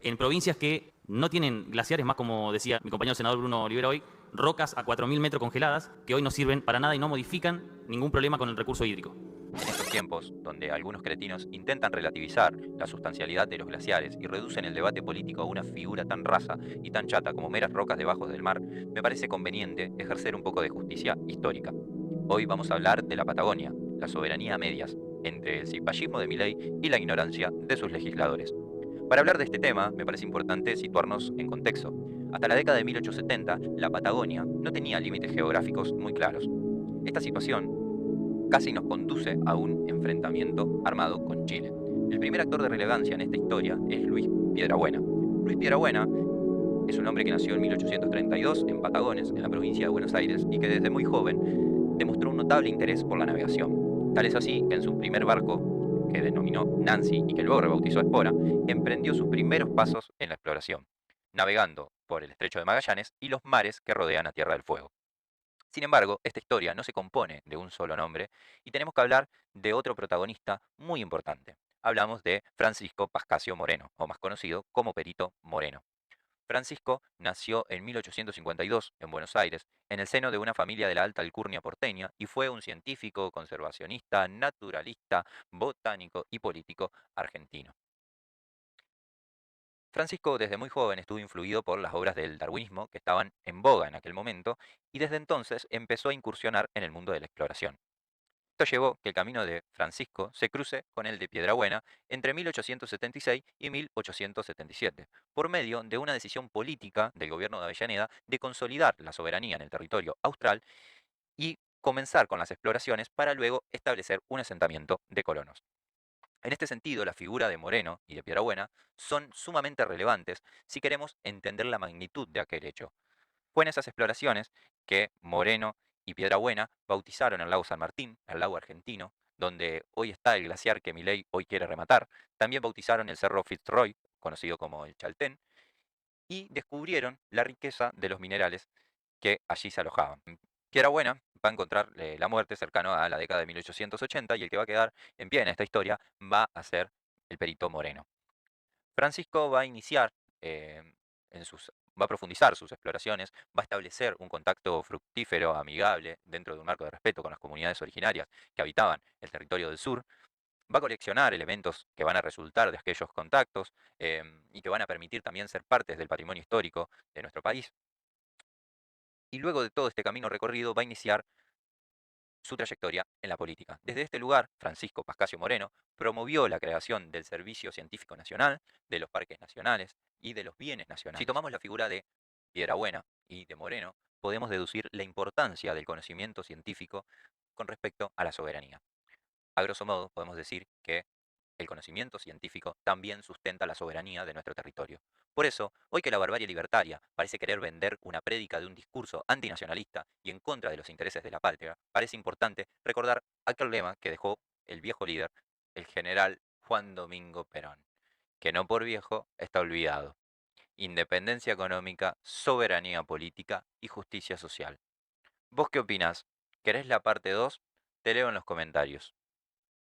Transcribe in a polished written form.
En provincias que no tienen glaciares, más como decía mi compañero senador Bruno Olivera hoy, rocas a 4.000 metros congeladas que hoy no sirven para nada y no modifican ningún problema con el recurso hídrico. En estos tiempos, donde algunos cretinos intentan relativizar la sustancialidad de los glaciares y reducen el debate político a una figura tan rasa y tan chata como meras rocas debajo del mar, me parece conveniente ejercer un poco de justicia histórica. Hoy vamos a hablar de la Patagonia, la soberanía a medias, entre el cipallismo de Milei y la ignorancia de sus legisladores. Para hablar de este tema, me parece importante situarnos en contexto. Hasta la década de 1870, la Patagonia no tenía límites geográficos muy claros. Esta situación casi nos conduce a un enfrentamiento armado con Chile. El primer actor de relevancia en esta historia es Luis Piedrabuena. Luis Piedrabuena es un hombre que nació en 1832 en Patagones, en la provincia de Buenos Aires, y que desde muy joven demostró un notable interés por la navegación. Tal es así que en su primer barco, que denominó Nancy y que luego rebautizó Espora, emprendió sus primeros pasos en la exploración, navegando por el estrecho de Magallanes y los mares que rodean a Tierra del Fuego. Sin embargo, esta historia no se compone de un solo nombre y tenemos que hablar de otro protagonista muy importante. Hablamos de Francisco Pascasio Moreno, o más conocido como Perito Moreno. Francisco nació en 1852 en Buenos Aires, en el seno de una familia de la alta alcurnia porteña, y fue un científico, conservacionista, naturalista, botánico y político argentino. Francisco desde muy joven estuvo influido por las obras del darwinismo que estaban en boga en aquel momento y desde entonces empezó a incursionar en el mundo de la exploración. Esto llevó que el camino de Francisco se cruce con el de Piedrabuena entre 1876 y 1877, por medio de una decisión política del gobierno de Avellaneda de consolidar la soberanía en el territorio austral y comenzar con las exploraciones para luego establecer un asentamiento de colonos. En este sentido, la figura de Moreno y de Piedrabuena son sumamente relevantes si queremos entender la magnitud de aquel hecho. Fue en esas exploraciones que Moreno y Piedrabuena bautizaron el lago San Martín, el lago argentino, donde hoy está el glaciar que Milei hoy quiere rematar. También bautizaron el cerro Fitzroy, conocido como el Chaltén, y descubrieron la riqueza de los minerales que allí se alojaban. Piedrabuena va a encontrar la muerte cercano a la década de 1880 y el que va a quedar en pie en esta historia va a ser el perito Moreno. Francisco va a iniciar, eh, va a profundizar sus exploraciones, va a establecer un contacto fructífero, amigable, dentro de un marco de respeto con las comunidades originarias que habitaban el territorio del sur, va a coleccionar elementos que van a resultar de aquellos contactos y que van a permitir también ser partes del patrimonio histórico de nuestro país. Y luego de todo este camino recorrido va a iniciar su trayectoria en la política. Desde este lugar, Francisco Pascasio Moreno promovió la creación del Servicio Científico Nacional, de los parques nacionales y de los bienes nacionales. Si tomamos la figura de Piedrabuena y de Moreno, podemos deducir la importancia del conocimiento científico con respecto a la soberanía. A grosso modo, podemos decir que el conocimiento científico también sustenta la soberanía de nuestro territorio. Por eso, hoy que la barbarie libertaria parece querer vender una prédica de un discurso antinacionalista y en contra de los intereses de la patria, parece importante recordar aquel lema que dejó el viejo líder, el general Juan Domingo Perón, que no por viejo está olvidado. Independencia económica, soberanía política y justicia social. ¿Vos qué opinás? ¿Querés la parte 2? Te leo en los comentarios.